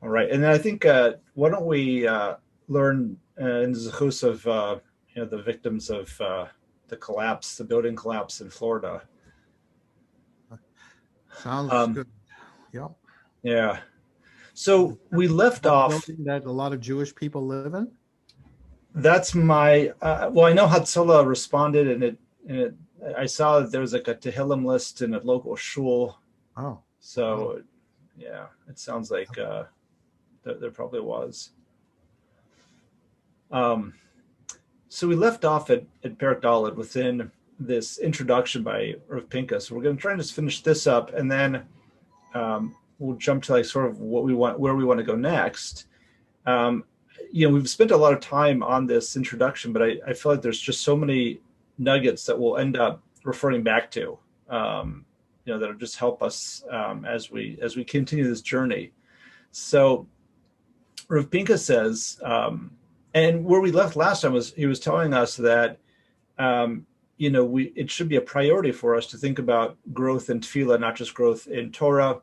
All right, and then I think why don't we learn in Zechus of the victims of the collapse, the building collapse in Florida. Sounds Um, good. Yep. yeah. So we left That off. building that a lot of Jewish people live in? That's my well. I know Hatzalah responded, and I saw that there was like a Tehillim list in a local shul. Oh, wow. So yeah, it sounds like there probably was. Um, so we left off at Perak Daled within this introduction by Rav Pinkus. So we're going to try and just finish this up, and then we'll jump to like sort of what we want, where we want to go next. Um, we've spent a lot of time on this introduction, but I feel like there's just so many nuggets that we'll end up referring back to, that'll just help us as we continue this journey. So Rav Pinka says, and where we left last time was he was telling us that it should be a priority for us to think about growth in tefillah, not just growth in Torah,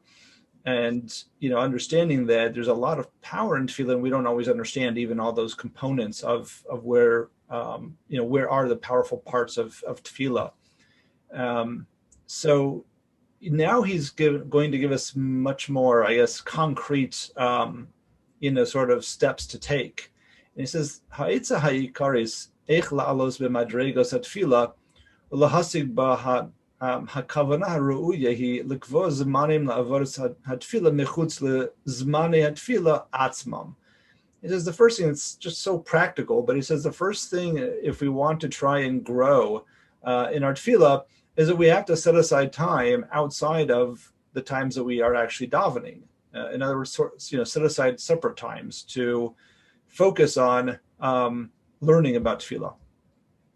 and understanding that there's a lot of power in tefillah, and we don't always understand even all those components of where where are the powerful parts of tefillah. So now he's going to give us much more, I guess, concrete, sort of steps to take. And he says, "Ha'itza ha'ikaris eich la'alos b'madregos atfila ulahasig ba hakavana ha'ru'uya hi likvo zmanim la'avodas hatfila mechutz lezmane hatfila atzmam." He says the first thing, it's just so practical, but he says the first thing, if we want to try and grow in our tefillah, is that we have to set aside time outside of the times that we are actually davening. In other words, set aside separate times to focus on learning about tefillah.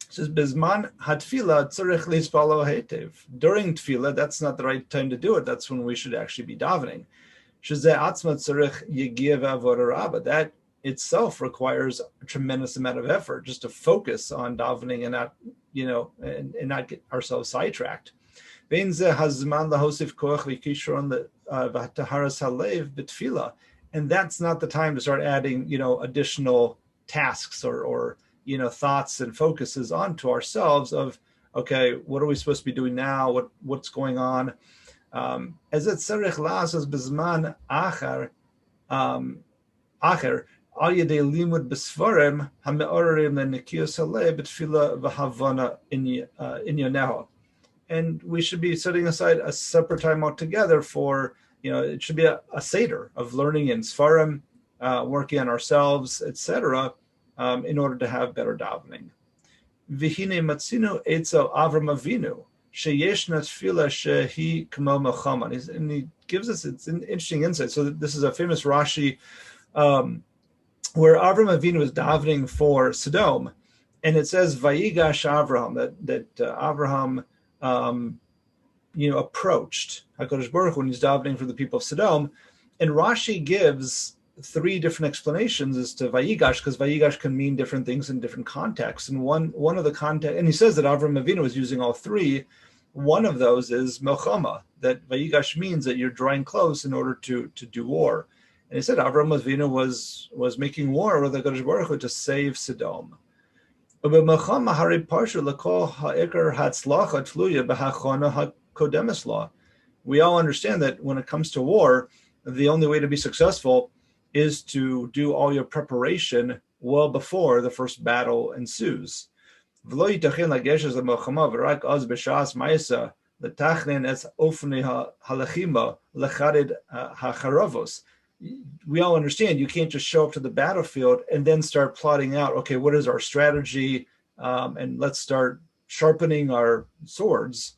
It says, "Bizman hatfila tzarich lispalo hetev." During tefillah, that's not the right time to do it. That's when we should actually be davening. Shezeh atzma tzarich yegiv avodah rabba. That itself requires a tremendous amount of effort just to focus on davening and not, and not get ourselves sidetracked. And that's not the time to start adding, additional tasks or thoughts and focuses onto ourselves of, okay, what are we supposed to be doing now? What's going on? As it tzarich la'asos b'zman acher al yedei limud b'sfarim hame'orerim le'nikiyos haleh b'tefillah v'havana inyoneho. And we should be setting aside a separate time altogether for, it should be a seder of learning in Sfarim, working on ourselves, etc., in order to have better davening. V'hine matzinu etzel Avram Avinu sheyeshna tefillah shehi k'mo mechaman. And he gives us it's an interesting insight. So this is a famous Rashi where Avram Avinu was davening for Sodom, and it says Vayigash Avraham, that Avraham approached HaKadosh Baruch Hu when he's davening for the people of Sodom. And Rashi gives three different explanations as to Vayigash, because Vayigash can mean different things in different contexts. And one of the context, and he says that Avram Avinu is using all three. One of those is Melchama, that Vayigash means that you're drawing close in order to do war. And he said Avram Avinu was making war with HaKadosh Baruch Hu to save Sodom. We all understand that when it comes to war, the only way to be successful is to do all your preparation well before the first battle ensues. We all understand you can't just show up to the battlefield and then start plotting out, okay, what is our strategy? And let's start sharpening our swords.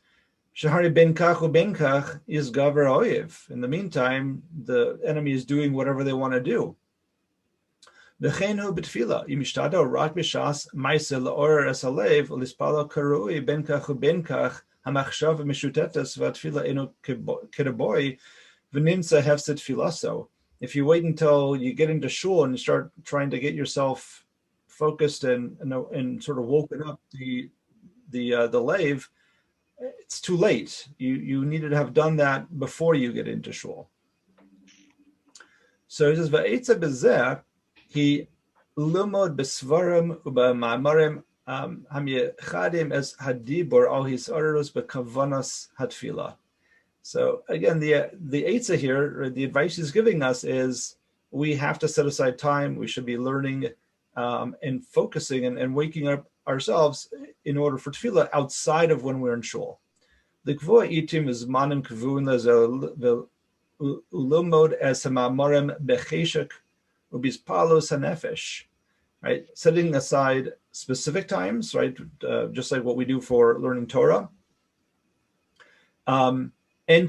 Shahari ben kach ben kach is gaver oyev. In the meantime, the enemy is doing whatever they want to do. V'cheinu b'tefila imishtado rak b'shas ma'aseh la'orer es halev u'lispalo karui ben kach hamachshav mishutetes v'atefila enu k'raboi v'nimtza hefset filaso. If you wait until you get into shul and start trying to get yourself focused and sort of woken up the lave, it's too late. You needed to have done that before you get into shul. So he says, "Va'etza bezeh he lumod besvarim uba'ma'amarim hamyechadim es hadibor al hisaros bekavanas hatfila." So again, the eitzah here, the advice he's giving us is we have to set aside time. We should be learning and focusing and waking up ourselves in order for tefillah outside of when we're in shul. Likvoa itim is manim kavun ulumod es hamamarim becheshek ubizpalos hanefesh. Right, setting aside specific times, right, just like what we do for learning Torah. And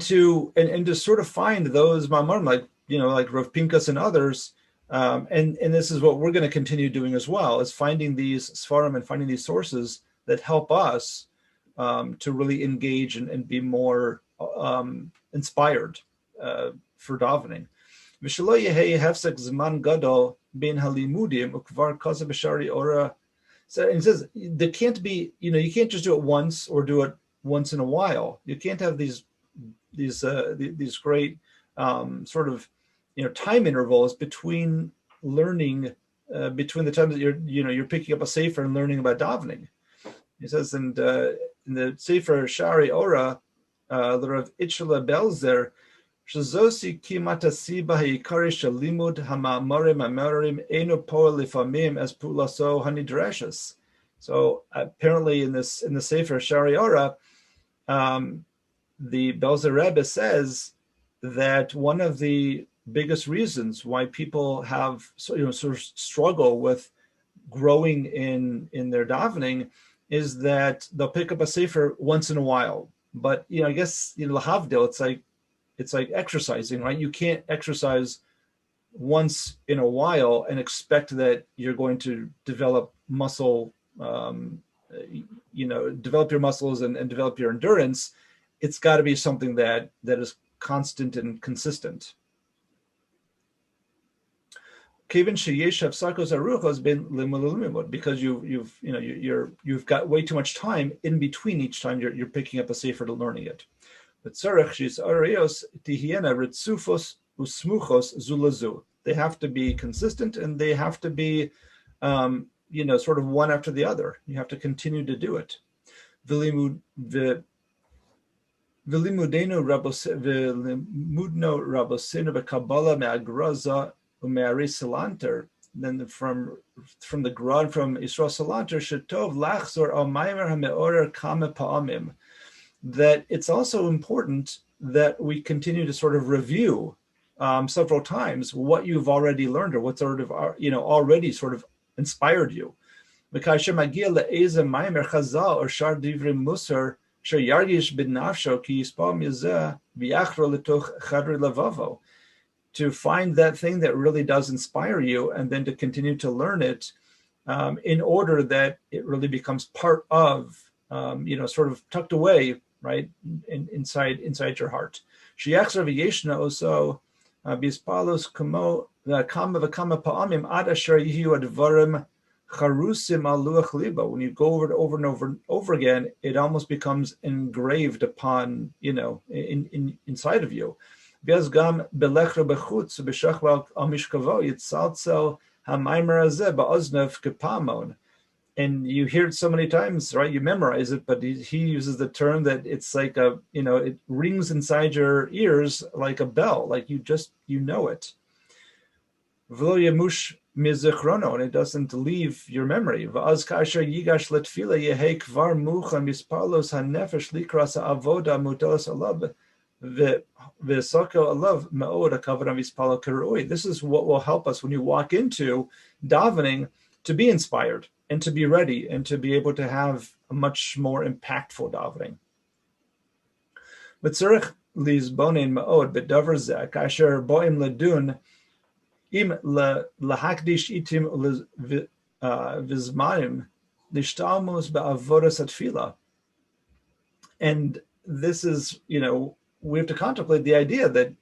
to sort of find those mamarim, like Rav Pinkas and others, and this is what we're going to continue doing as well, is finding these svarim and finding these sources that help us to really engage and be more inspired for davening. So it says there can't be, you can't just do it once or do it once in a while. You can't have these great sort of time intervals between learning, between the time that you're picking up a sefer and learning about davening. He says, and in the sefer Shari Ora, the Rav Itchela Belzer, Shazosi kimata siba ha'ikari shalimud hama'amarim ha'marim eno poel lifamim as pulaso hanidreshes. So apparently in the sefer Shari Ora, the Belzer Rebbe says that one of the biggest reasons why people have sort of struggle with growing in their davening is that they'll pick up a sefer once in a while. But I guess lahavdil, it's like exercising, right? You can't exercise once in a while and expect that you're going to develop muscle, develop your muscles and develop your endurance. It's got to be something that is constant and consistent. Because you've got way too much time in between each time you're picking up a sefer to learning it. But they have to be consistent and they have to be sort of one after the other. You have to continue to do it. V'limudenu rabosenu b'kabbalah me'agraza u'me'ari salanter. Then from the Gra, from Yisrael Salanter, shetov lachzor al maimer ha'me'orer kama pa'amim. That it's also important that we continue to sort of review several times what you've already learned or what's sort of already sort of inspired you. Because to find that thing that really does inspire you, and then to continue to learn it in order that it really becomes part of, sort of tucked away, right, inside your heart. Also, bispalos kamo kama v'kama pa'amim ad asher yihu advarim charusim al luach liba. When you go over and over again, it almost becomes engraved upon, inside of you. And you hear it so many times, right? You memorize it, but he uses the term that it's like it rings inside your ears like a bell, like you know it. And it doesn't leave your memory. This is what will help us when you walk into davening to be inspired and to be ready and to be able to have a much more impactful davening. And this is, we have to contemplate the idea that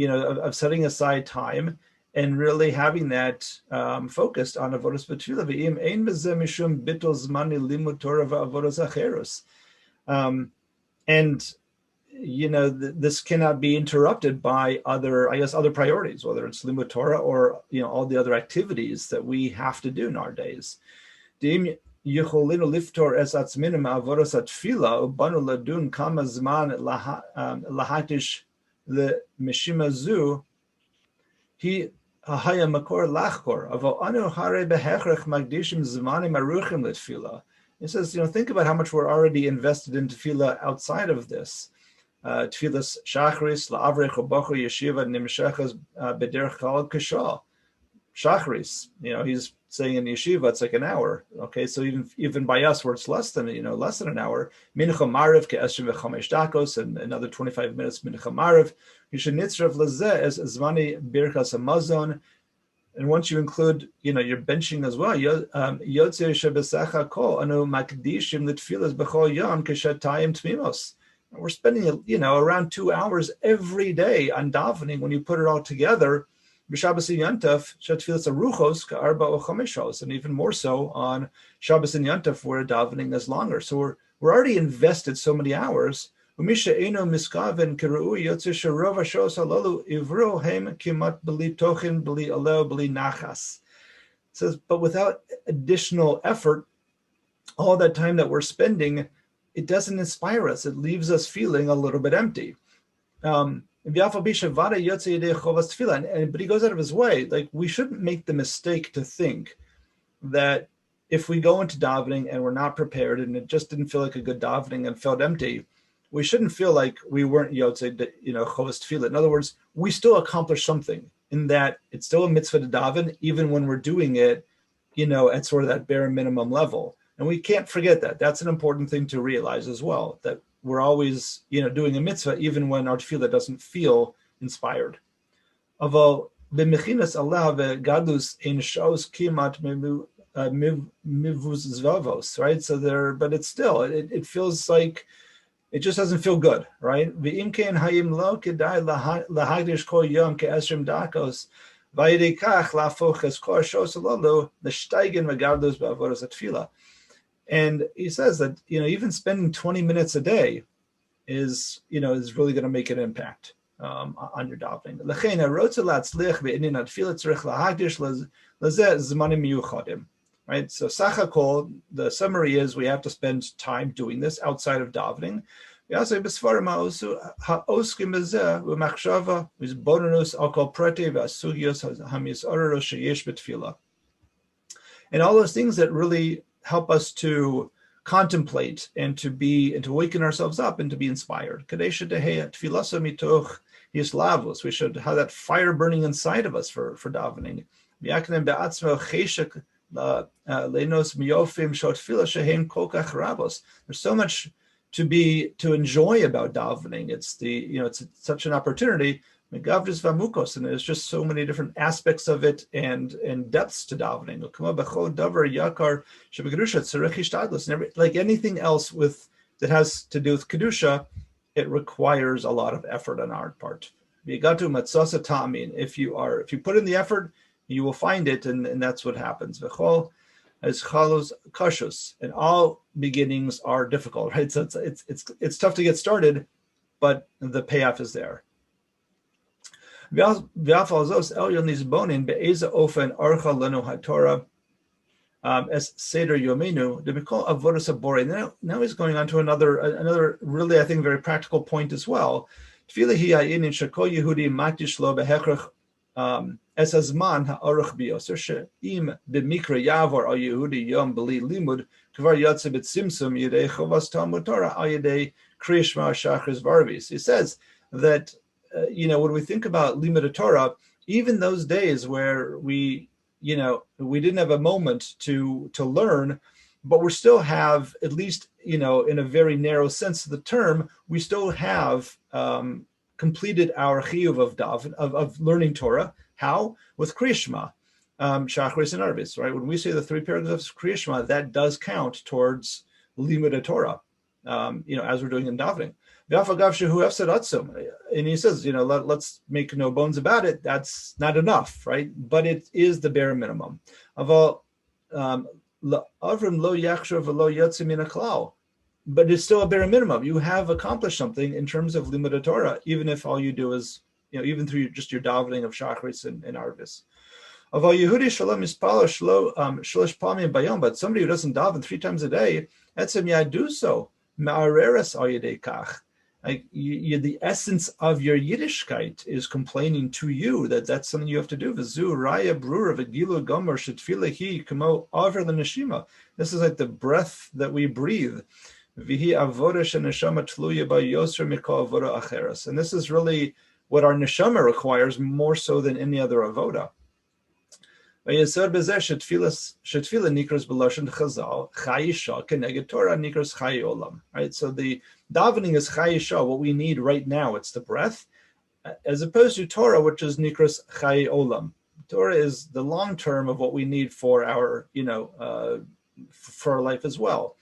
of setting aside time and really having that focused on avodas v'tefillah. V'im ein b'zeh mishum bittul zman limud Torah v'avodas acherus. And this cannot be interrupted by other priorities, whether it's limud Torah or all the other activities that we have to do nowadays. Yicholinu liftor es atzminu ma'avodas atfila ubanu ladun kama zman lahatish lemishima zu he haya makor lachkor avo anu hare behechrech magdishim zmanim aruchim letfila. It says, think about how much we're already invested in tefillah outside of this. Tefillas shachris la'avrech u'bachu yeshiva nimshechas b'derech chal kashal. Shachris, he's saying in yeshiva it's like an hour. Okay, so even by us where it's less than an hour. Mincha mariv ke'esrim v'chamesh dakos, and another 25 minutes mincha mariv. You should nitzrav lazeh as zmani birkas hamazon. And once you include, your benching as well, yotze shebesecha kol anu makdishim l'tfilas b'chol yom keshatayim tmimos. We're spending, around 2 hours every day on davening. When you put it all together, b'Shabbos and Yontif shetfilas aruchos ka'arba o chameshos, and even more so on Shabbos and Yontif where davening is longer. So we're already invested so many hours. Umisha eno miskaven keru yotze sherov hashos halalu ivro hem kimat b'li tochin b'li aleo b'li nachas. It says, but without additional effort, all that time that we're spending, it doesn't inspire us. It leaves us feeling a little bit empty. But he goes out of his way. Like, we shouldn't make the mistake to think that if we go into davening and we're not prepared and it just didn't feel like a good davening and felt empty, we shouldn't feel like we weren't yotzei, chovas tefillah. In other words, we still accomplished something in that it's still a mitzvah to daven, even when we're doing it, at sort of that bare minimum level. And we can't forget that. That's an important thing to realize as well, that we're always, doing a mitzvah, even when our tefillah doesn't feel inspired. Aval b'mechinas Allah ve'gadlus ein shaos kimat mivuzvavos, right? So but it's still, it feels like, it just doesn't feel good, right? V'imkein hayim lo kedai lahagdish kol yom ke'esrim dakos v'yidei lafoch es kol shos alolu l'shteigen v'gadlus ba'avodas atfilah. And he says that, even spending 20 minutes a day is really going to make an impact on your davening. Right? So Sachakol, the summary is we have to spend time doing this outside of davening. And all those things that really help us to contemplate and to waken ourselves up and to be inspired. We should have that fire burning inside of us for davening. There's so much to enjoy about davening. It's such an opportunity. And there's just so many different aspects of it and depths to davening. Like anything else that has to do with kedusha, it requires a lot of effort on our part. If you put in the effort, you will find it, and that's what happens. As chalos kashus, and all beginnings are difficult, right? So it's tough to get started, but the payoff is there. As Seder Yomenu, the Mikol Avodas Abore. Now he's going on to another really, I think, very practical point as well. Tefilah hi ha'inin shekol Yehudi makdish lo behechrach es hazman ha'aruch biyoser she'im b'mikra yavor al Yehudi yom b'li limud kvar yotze b'tzimtzum yedei chovas Talmud Torah al yedei kriya shema shachris varvis. He says that when we think about limud Torah, even those days where we didn't have a moment to learn, but we still have, at least, in a very narrow sense of the term, we still have completed our chiyuv of learning Torah. How? With Kriya Shema, Shachris and Arvis, right? When we say the 3 paragraphs of Kriya Shema, that does count towards limud Torah, as we're doing in davening. And he says, let's make no bones about it. That's not enough, right? But it is the bare minimum. but it's still a bare minimum. You have accomplished something in terms of limud Torah, even if all you do is, even through just your davening of Shacharis and Arvis. But somebody who doesn't daven 3 times a day, like the essence of your Yiddishkeit is complaining to you that's something you have to do. This is like the breath that we breathe. And this is really what our neshama requires more so than any other avoda. Right, so the davening is chayisha, what we need right now. It's the breath, as opposed to Torah, which is nikras chay olam. Torah is the long term of what we need for our, for our life as well.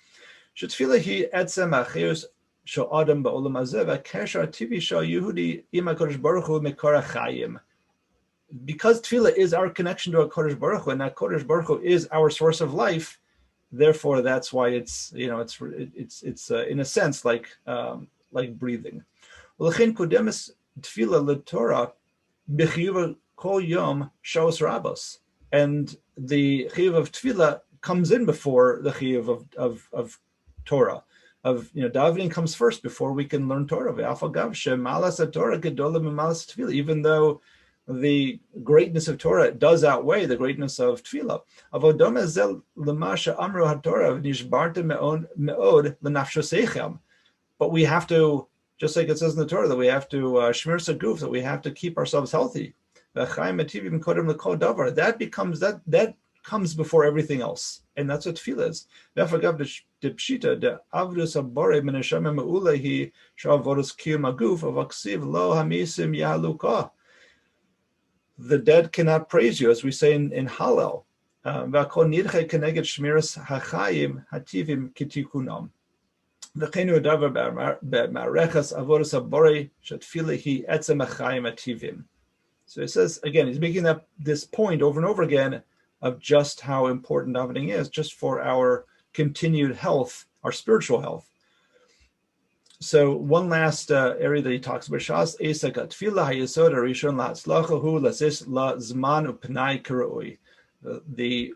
Tefilah hi etzem achiyus shel adam ba'olam hazeh v'kesher tivi shel Yehudi im HaKadosh Baruch Hu mikor hachayim. Because Tefilah is our connection to HaKadosh Baruch Hu, and that HaKadosh Baruch Hu is our source of life. Therefore, that's why it's in a sense like breathing. L'chein kodemes Tefilah l'Torah b'chiyuv kol yom shos rabos, and the chiyuv of Tefilah comes in before the chiyuv of Torah. Davening comes first before we can learn Torah. Even though the greatness of Torah does outweigh the greatness of Tefilah. But we have to, just like it says in the Torah, that we have to shmir saguf, that we have to keep ourselves healthy. That comes before everything else, and that's what Tefilah is. The dead cannot praise you, as we say in Hallel. So it says, again, he's making this point over and over again of just how important davening is, just for our continued health, our spiritual health. So one last area that he talks about, Shas Esakat Tefilah Hayesod Arishon La'atzlacha Hu Lazis La Zman Upnai Karoi. The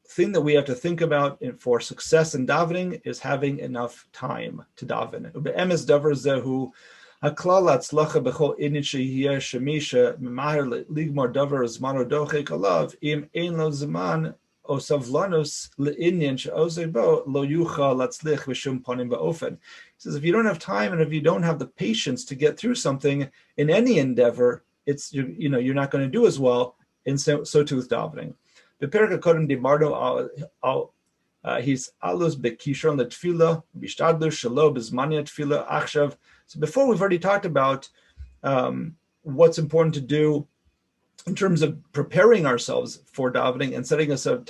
thing that we have to think about for success in davening is having enough time to daven. Ube'emes davar zehu haklal la'atzlacha b'chol init sheyeh shemisha memahir ligmor davar zmano dochek alav im ein lo zman o savlanus le'inyan she'ozeg bo lo yucha latzlich v'shum panim ba'ofen. He says, if you don't have time and if you don't have the patience to get through something in any endeavor, you're not going to do as well. And so too with davening. The Perek HaKodim Dimarno he's alus bekishron letfilah bishtadlu shelo bezmania tfilah achshav. So before, we've already talked about what's important to do in terms of preparing ourselves for davening and setting aside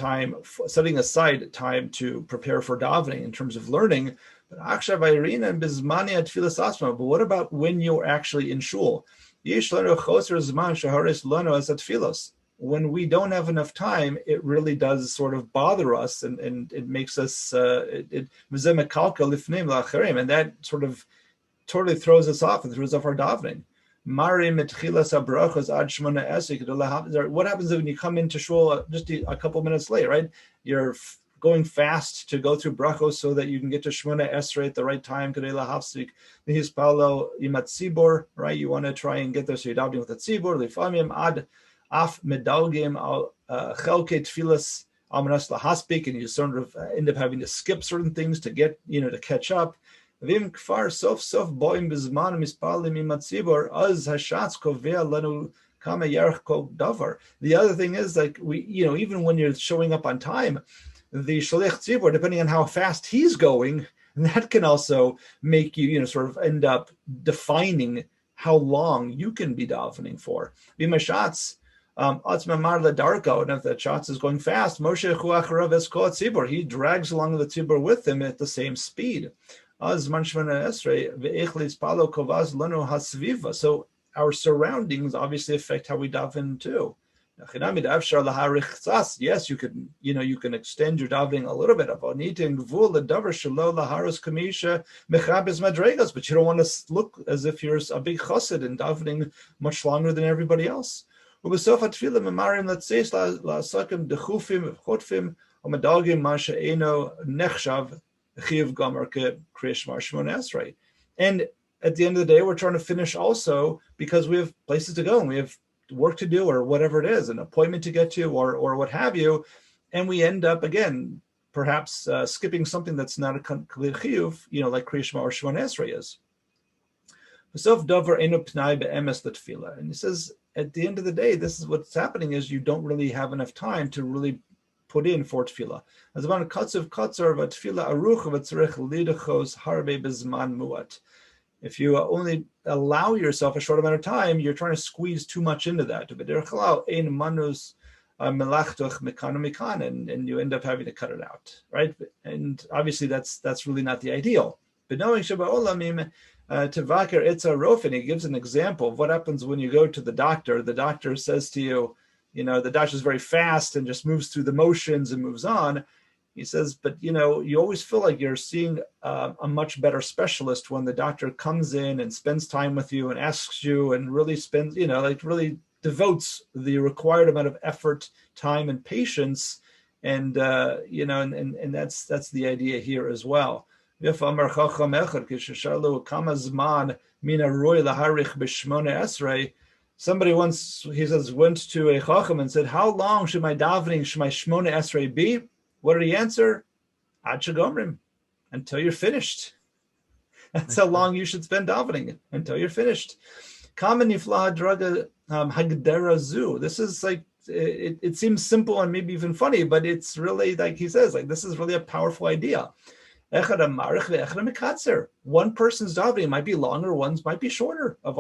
time to prepare for davening in terms of learning. But what about when you're actually in shul? When we don't have enough time, it really does sort of bother us, and it makes us and that sort of totally throws us off and throws off our davening. What happens when you come into shul just a couple minutes late, right? You're going fast to go through brachos so that you can get to Shemona Esrei at the right time. Right? You want to try and get there, so you're davening with the tzibur. Lifamim ad af medalgim al chelke tfilas al manas lahaspik, and you sort of end up having to skip certain things to get, to catch up. Vim kfar sof sof boim bizman mispalim imatzibur az hashatz kovea lanu. The other thing is, like, we, even when you're showing up on time, the shaliach tzibur, depending on how fast he's going, that can also make you, sort of end up defining how long you can be davening for. B'mashatz atzmamar ledarko, and if the shatz is going fast, Moshe chuacharav eskol tzibur, he drags along the tzibur with him at the same speed. Az man shmona esrei ve'ech litzpalo kovaz lanu hasviva. So our surroundings obviously affect how we daven too. Yes, you can extend your davening a little bit. But you don't want to look as if you're a big chassid and davening much longer than everybody else. And at the end of the day, we're trying to finish also because we have places to go and we have work to do or whatever it is, an appointment to get to or what have you. And we end up, again, perhaps skipping something that's not a clear chiyuv, like Kriya Shema or Shemona Esrei is. And he says, at the end of the day, this is what's happening is you don't really have enough time to really put in for tefillah. If you only allow yourself a short amount of time, you're trying to squeeze too much into that. And you end up having to cut it out, right? And obviously that's really not the ideal. But knowing Tevaker Itza Rofen, he gives an example of what happens when you go to the doctor. The doctor says to you, the doctor's very fast and just moves through the motions and moves on. He says, but you always feel like you're seeing a much better specialist when the doctor comes in and spends time with you and asks you and really spends, really devotes the required amount of effort, time, and patience. And and that's the idea here as well. Somebody once, he says, went to a chacham and said, how long should my davening, should my Shmona Esrei be? What did he answer? Ad shegomrim, until you're finished. That's how long you should spend davening, until you're finished. Kamen nifla hadraga hagdera zu. This is like, it seems simple and maybe even funny, but it's really, like he says, like this is really a powerful idea. One person's davening might be longer, one's might be shorter. But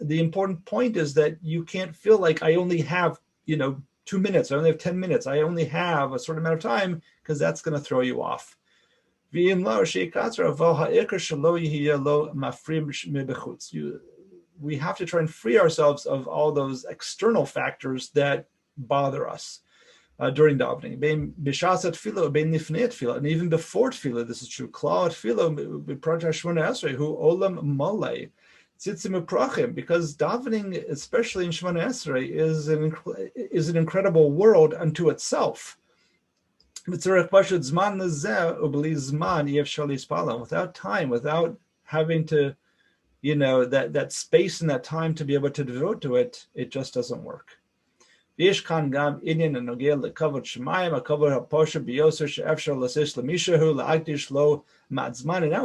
the important point is that you can't feel like I only have, 2 minutes, I only have 10 minutes, I only have a certain amount of time, because that's going to throw you off. We have to try and free ourselves of all those external factors that bother us during davening. And even before tefillah, this is true. Because davening, especially in Shemona Esrei, is an incredible world unto itself. Without time, without having to, that space and that time to be able to devote to it, it just doesn't work. And now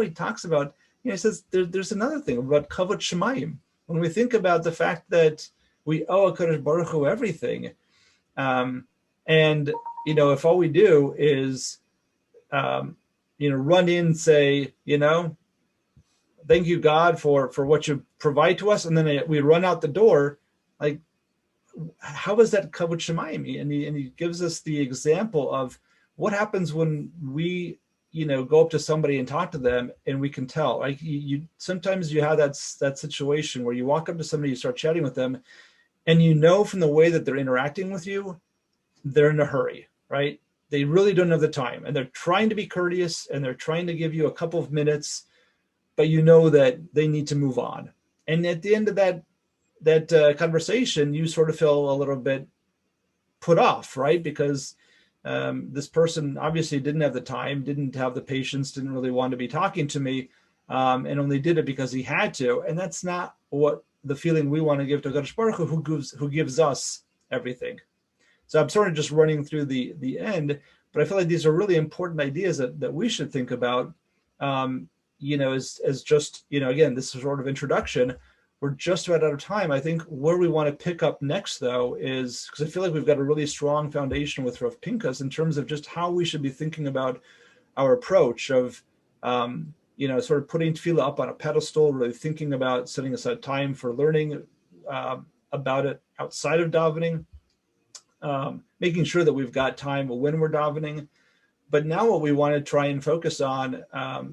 he talks about, he says there's another thing about kavod shemayim. When we think about the fact that we owe HaKadosh Baruch Hu everything, and if all we do is run in, say, thank you God for what you provide to us, and then we run out the door, like, how is that kavod shemayim? And he gives us the example of what happens when we go up to somebody and talk to them, and we can tell. Like sometimes you have that situation where you walk up to somebody, you start chatting with them, and from the way that they're interacting with you, they're in a hurry, right? They really don't have the time, and they're trying to be courteous, and they're trying to give you a couple of minutes, but that they need to move on. And at the end of that conversation, you sort of feel a little bit put off, right? Because this person obviously didn't have the time, didn't have the patience, didn't really want to be talking to me, and only did it because he had to. And that's not what the feeling we want to give to HaKadosh Baruch Hu, who gives us everything. So I'm sort of just running through the end, but I feel like these are really important ideas that we should think about, as just, again, this is sort of introduction. We're just about out of time. I think where we want to pick up next, though, is because I feel like we've got a really strong foundation with Rav Pinkas in terms of just how we should be thinking about our approach of, sort of putting tefillah up on a pedestal, really thinking about setting aside time for learning about it outside of davening, making sure that we've got time when we're davening. But now what we want to try and focus on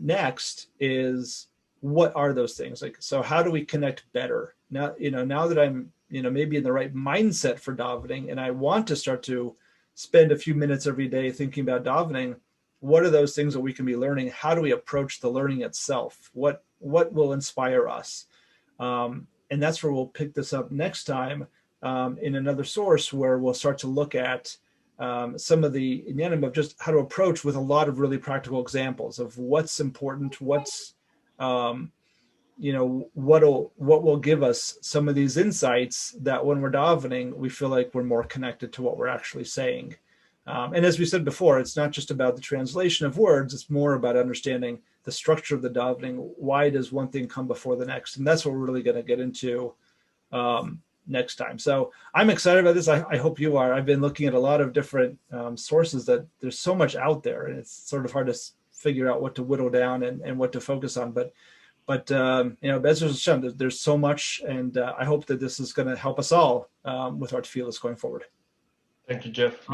next is what are those things? Like, so how do we connect better now? Now that I'm, maybe in the right mindset for davening, and I want to start to spend a few minutes every day thinking about davening. What are those things that we can be learning? How do we approach the learning itself? What will inspire us? And that's where we'll pick this up next time in another source, where we'll start to look at some of the inyanim of just how to approach with a lot of really practical examples of what's important, what's what will give us some of these insights that when we're davening, we feel like we're more connected to what we're actually saying. And as we said before, it's not just about the translation of words, it's more about understanding the structure of the davening. Why does one thing come before the next? And that's what we're really going to get into next time. So I'm excited about this. I hope you are. I've been looking at a lot of different sources that there's so much out there, and it's sort of hard to figure out what to whittle down and what to focus on. But Be'ezus Hashem, there's so much, and I hope that this is going to help us all with our tefillahs going forward. Thank you, Jeff.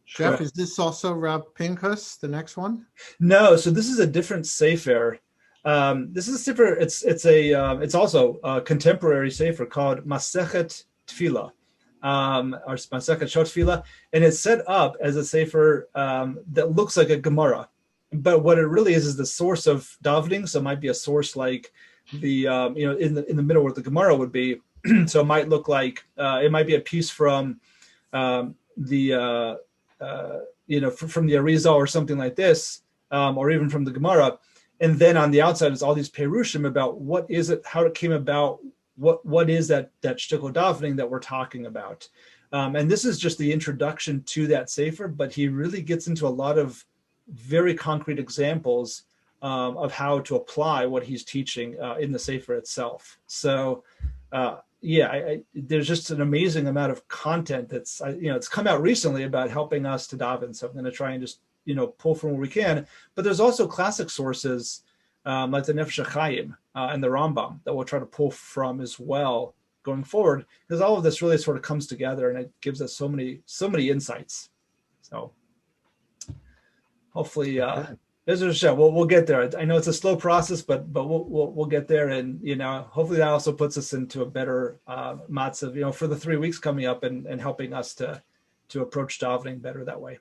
Jeff, is this also Rab Pinchas, the next one? No, so this is a different sefer. This is a sefer. It's also a contemporary sefer called Masechet Tefilah, or Masechet Shot Tefilah, and it's set up as a sefer that looks like a Gemara. But what it really is the source of davening. So it might be a source like the in the middle where the Gemara would be. So it might look like it might be a piece from from the Arizal or something like this, or even from the Gemara. And then on the outside is all these perushim about what is it, how it came about, what is that shtickle davening that we're talking about. And this is just the introduction to that sefer, but he really gets into a lot of very concrete examples of how to apply what he's teaching in the sefer itself. So there's just an amazing amount of content that's it's come out recently about helping us to daven. So I'm going to try and just pull from where we can. But there's also classic sources like the Nefesh HaChaim and the Rambam that we'll try to pull from as well going forward, because all of this really sort of comes together and it gives us so many hinsights. So hopefully, we'll get there. I know it's a slow process, but we'll get there, and hopefully that also puts us into a better matzav, for the 3 weeks coming up, and helping us to approach davening better that way.